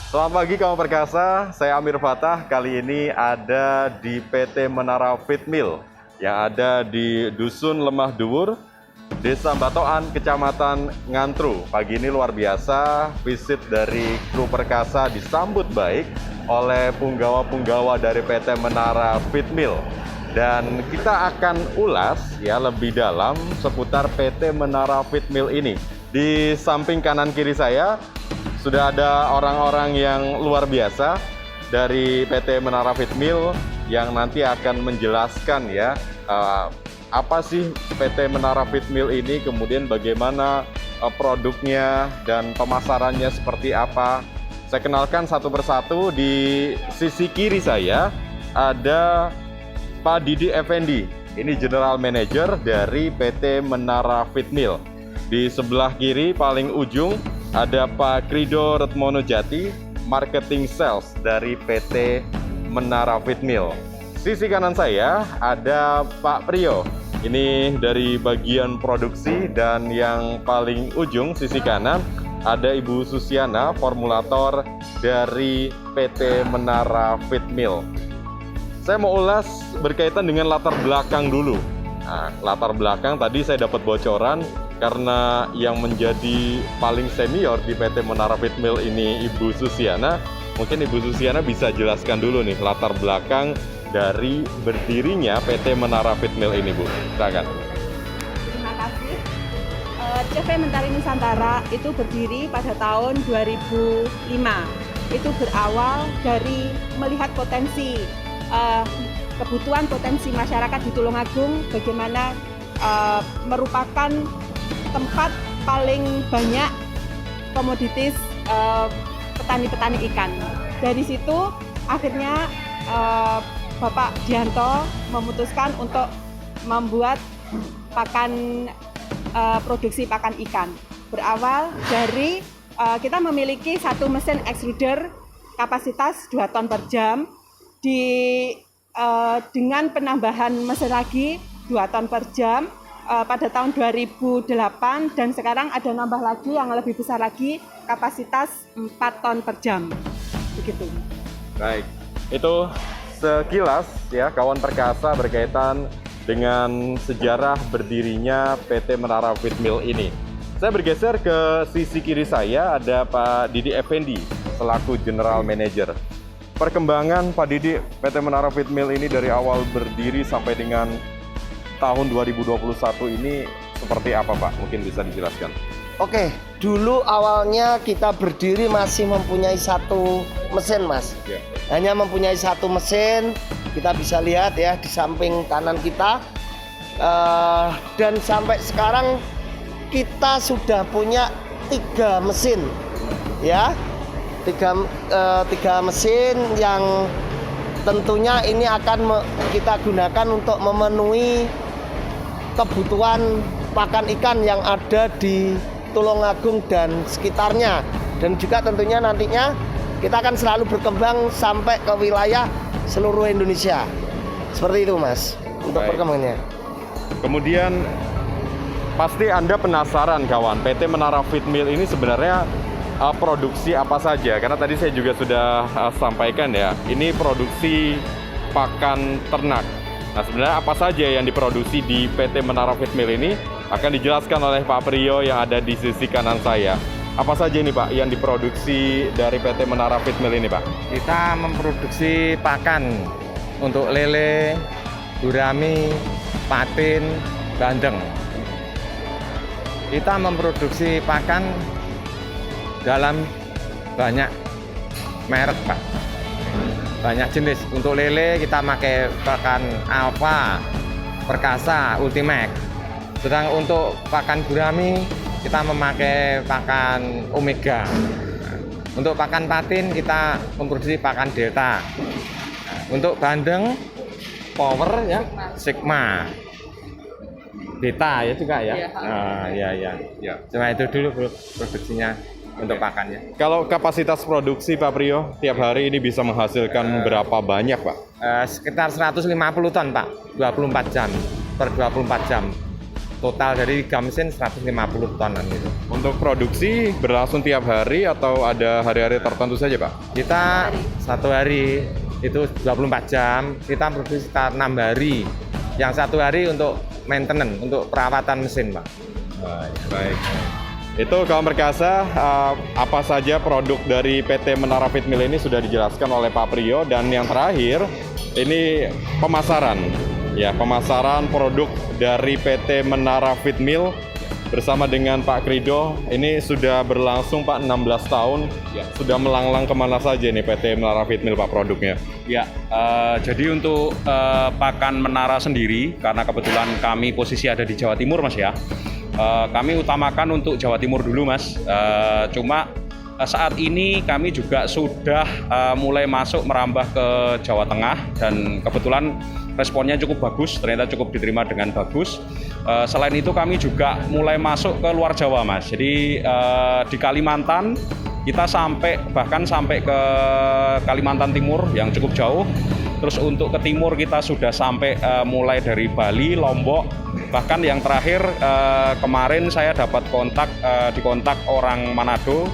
Selamat pagi kawan perkasa, saya Amir Fatah. Kali ini ada di PT Menara Feed Mill yang ada di Dusun Lemah Duwur, Desa Batoan, Kecamatan Ngantru. Pagi ini luar biasa, visit dari kru perkasa disambut baik oleh punggawa-punggawa dari PT Menara Feed Mill. Dan kita akan ulas ya lebih dalam seputar PT Menara Feed Mill ini. Di samping kanan kiri saya sudah ada orang-orang yang luar biasa dari PT Menara Feed Mill yang nanti akan menjelaskan ya apa sih PT Menara Feed Mill ini, kemudian bagaimana produknya dan pemasarannya seperti apa. Saya kenalkan satu persatu. Di sisi kiri saya ada Pak Didi Effendi, ini General Manager dari PT Menara Feed Mill. Di sebelah kiri paling ujung ada Pak Krido Retmono Jati, Marketing Sales dari PT Menara Feed Mill. Sisi kanan saya ada Pak Priyo, ini dari bagian produksi, dan yang paling ujung sisi kanan ada Ibu Susiana, formulator dari PT Menara Feed Mill. Saya mau ulas berkaitan dengan latar belakang dulu. Nah, latar belakang tadi saya dapat bocoran karena yang menjadi paling senior di PT Menara Feed Mill ini Ibu Susiana. Mungkin Ibu Susiana bisa jelaskan dulu nih latar belakang dari berdirinya PT Menara Feed Mill ini, Bu. Silakan. Terima kasih. CV Mentari Nusantara itu berdiri pada tahun 2005. Itu berawal dari melihat potensi kebutuhan potensi masyarakat di Tulungagung, bagaimana merupakan tempat paling banyak komoditis petani-petani ikan. Dari situ akhirnya Bapak Dianto memutuskan untuk membuat produksi pakan ikan. Berawal dari kita memiliki satu mesin extruder kapasitas 2 ton per jam, dengan penambahan mesin lagi 2 ton per jam pada tahun 2008, dan sekarang ada nambah lagi yang lebih besar lagi, kapasitas 4 ton per jam. Begitu. Baik, itu sekilas ya kawan perkasa berkaitan dengan sejarah berdirinya PT Menara Feed Mill ini. Saya bergeser ke sisi kiri saya, ada Pak Didi Effendi selaku General Manager. Perkembangan Pak Didi, PT Menara Feed Mill ini dari awal berdiri sampai dengan tahun 2021 ini seperti apa, Pak? Mungkin bisa dijelaskan. Oke, dulu awalnya kita berdiri masih mempunyai satu mesin, Mas. Ya. Hanya mempunyai satu mesin. Kita bisa lihat ya di samping kanan kita. Dan sampai sekarang kita sudah punya 3 mesin, ya. Tiga mesin yang tentunya ini akan kita gunakan untuk memenuhi kebutuhan pakan ikan yang ada di Tulungagung dan sekitarnya, dan juga tentunya nantinya kita akan selalu berkembang sampai ke wilayah seluruh Indonesia. Seperti itu, Mas, untuk perkembangannya. Kemudian pasti Anda penasaran kawan, PT Menara Feed Mill ini sebenarnya produksi apa saja? Karena tadi saya juga sudah sampaikan ya, ini produksi pakan ternak. Nah, sebenarnya apa saja yang diproduksi di PT Menara Feed Mill ini akan dijelaskan oleh Pak Priyo yang ada di sisi kanan saya. Apa saja ini, Pak, yang diproduksi dari PT Menara Feed Mill ini, Pak? Kita memproduksi pakan untuk lele, gurami, patin, bandeng. Kita memproduksi pakan dalam banyak merek, Pak. Banyak jenis. Untuk lele kita pakai pakan Alfa, Perkasa, Ultimax. Sedang untuk pakan gurami kita memakai pakan Omega. Untuk pakan patin kita memproduksi pakan Delta. Untuk bandeng Power ya, Sigma. Beta ya juga ya. Ya. Cuma itu dulu produksinya untuk pakannya. Kalau kapasitas produksi Pak Priyo tiap hari ini bisa menghasilkan berapa banyak, Pak? Sekitar 150 ton, Pak. 24 jam per 24 jam. total dari 3 mesin 150 tonan gitu. Untuk produksi berlangsung tiap hari atau ada hari-hari tertentu saja, Pak? Kita satu hari itu 24 jam, kita produksi sekitar 6 hari. Yang satu hari untuk maintenance, untuk perawatan mesin, Pak. Baik. Itu kawan perkasa, apa saja produk dari PT Menara Feed Mill ini sudah dijelaskan oleh Pak Priyo, dan yang terakhir ini pemasaran. Ya, pemasaran produk dari PT Menara Feed Mill bersama dengan Pak Krido ini sudah berlangsung Pak 16 tahun. Ya. Sudah melanglang kemana saja nih PT Menara Feed Mill Pak produknya? Ya, jadi untuk pakan menara sendiri, karena kebetulan kami posisi ada di Jawa Timur Mas ya, kami utamakan untuk Jawa Timur dulu Mas. Cuma saat ini kami juga sudah mulai masuk merambah ke Jawa Tengah, dan kebetulan responnya cukup bagus, ternyata cukup diterima dengan bagus. Selain itu kami juga mulai masuk ke luar Jawa Mas. Jadi di Kalimantan kita bahkan sampai ke Kalimantan Timur yang cukup jauh. Terus untuk ke timur kita sudah sampai mulai dari Bali, Lombok. Bahkan yang terakhir kemarin saya dapat dikontak orang Manado.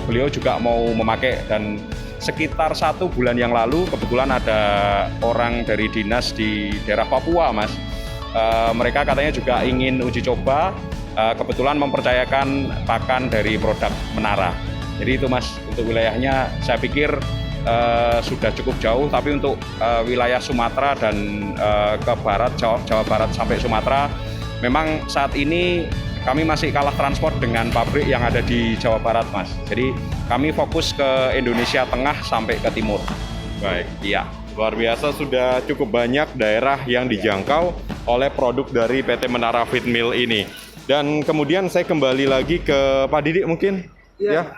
Beliau juga mau memakai, dan sekitar 1 bulan yang lalu kebetulan ada orang dari dinas di daerah Papua Mas. Mereka katanya juga ingin uji coba, kebetulan mempercayakan pakan dari produk Menara. Jadi itu Mas, untuk wilayahnya saya pikir sudah cukup jauh, tapi untuk wilayah Sumatera dan ke barat, Jawa Barat sampai Sumatera, memang saat ini kami masih kalah transport dengan pabrik yang ada di Jawa Barat Mas. Jadi kami fokus ke Indonesia Tengah sampai ke Timur. Baik. Iya. Luar biasa, sudah cukup banyak daerah yang dijangkau oleh produk dari PT Menara Feed Mill ini. Dan kemudian saya kembali lagi ke Pak Didik mungkin. Ya.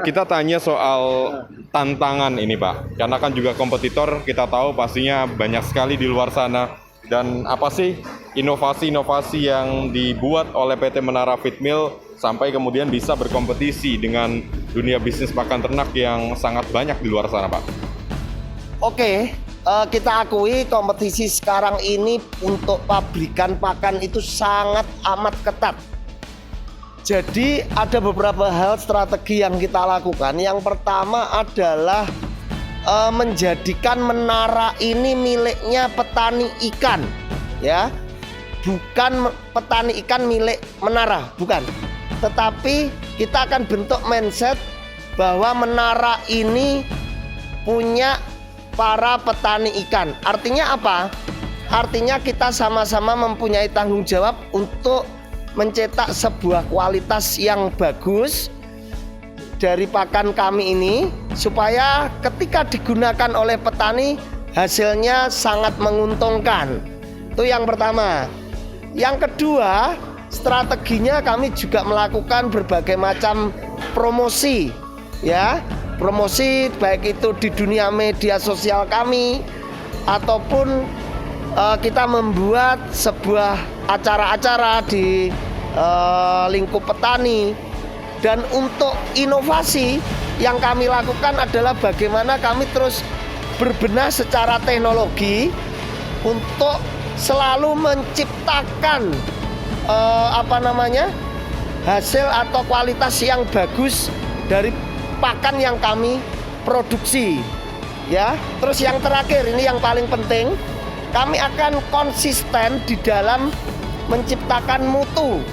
Kita tanya soal tantangan ini Pak, karena kan juga kompetitor kita tahu pastinya banyak sekali di luar sana. Dan apa sih inovasi-inovasi yang dibuat oleh PT Menara Feed Mill sampai kemudian bisa berkompetisi dengan dunia bisnis pakan ternak yang sangat banyak di luar sana Pak? Oke, kita akui kompetisi sekarang ini untuk pabrikan pakan itu sangat amat ketat. Jadi ada beberapa hal strategi yang kita lakukan. Yang pertama adalah menjadikan menara ini miliknya petani ikan, ya, bukan petani ikan milik menara, bukan. Tetapi kita akan bentuk mindset bahwa menara ini punya para petani ikan. Artinya apa? Artinya kita sama-sama mempunyai tanggung jawab untuk mencetak sebuah kualitas yang bagus dari pakan kami ini, supaya ketika digunakan oleh petani hasilnya sangat menguntungkan. Itu yang pertama. Yang kedua, strateginya kami juga melakukan berbagai macam promosi, ya, promosi baik itu di dunia media sosial kami ataupun kita membuat sebuah acara-acara di lingkup petani. Dan untuk inovasi yang kami lakukan adalah bagaimana kami terus berbenah secara teknologi untuk selalu menciptakan hasil atau kualitas yang bagus dari pakan yang kami produksi, ya. Terus yang terakhir, ini yang paling penting, kami akan konsisten di dalam menciptakan mutu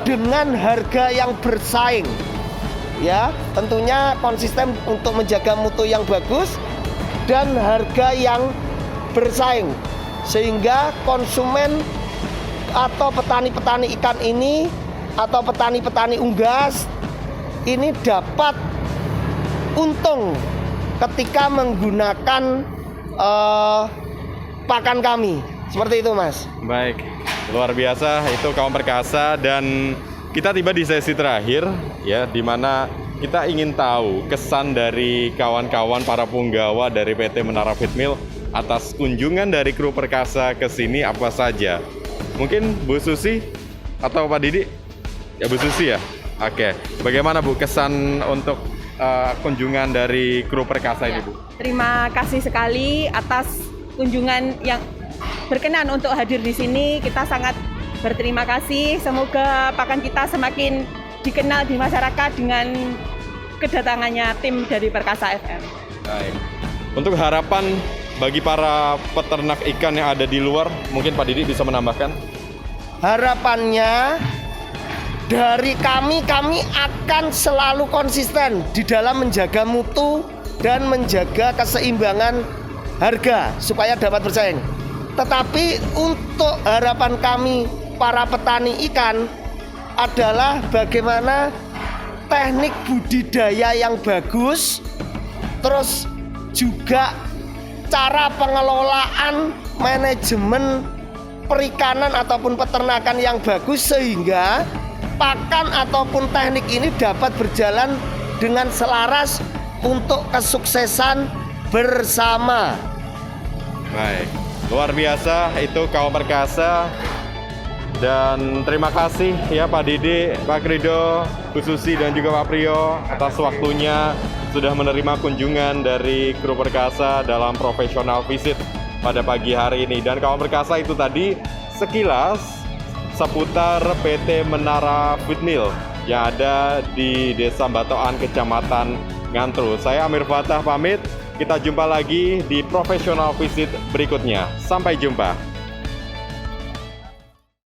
dengan harga yang bersaing, ya. Tentunya konsisten untuk menjaga mutu yang bagus dan harga yang bersaing, sehingga konsumen atau petani-petani ikan ini atau petani-petani unggas ini dapat untung ketika menggunakan pakan kami. Seperti itu Mas. Baik, luar biasa itu kawan perkasa, dan kita tiba di sesi terakhir ya, di mana kita ingin tahu kesan dari kawan-kawan para punggawa dari PT Menara Feed Mill atas kunjungan dari kru perkasa ke sini apa saja. Mungkin Bu Susi atau Pak Didi? Ya Bu Susi ya. Oke, bagaimana Bu kesan untuk kunjungan dari kru perkasa ini Bu? Terima kasih sekali atas kunjungan yang berkenan untuk hadir di sini. Kita sangat berterima kasih. Semoga pakan kita semakin dikenal di masyarakat dengan kedatangannya tim dari Perkasa FM. Baik. Untuk harapan bagi para peternak ikan yang ada di luar, mungkin Pak Didi bisa menambahkan? Harapannya dari kami akan selalu konsisten di dalam menjaga mutu dan menjaga keseimbangan harga supaya dapat bersaing. Tetapi untuk harapan kami para petani ikan adalah bagaimana teknik budidaya yang bagus, terus juga cara pengelolaan manajemen perikanan ataupun peternakan yang bagus sehingga pakan ataupun teknik ini dapat berjalan dengan selaras untuk kesuksesan bersama. Baik, luar biasa itu kaum Perkasa. Dan terima kasih ya Pak Didi, Pak Krido, Bu Susi dan juga Pak Priyo atas waktunya sudah menerima kunjungan dari kru Perkasa dalam professional visit pada pagi hari ini. Dan kaum Perkasa itu tadi sekilas seputar PT Menara Feedmill yang ada di Desa Batoan, Kecamatan Ngantru. Saya Amir Fatah pamit, kita jumpa lagi di professional visit berikutnya. Sampai jumpa.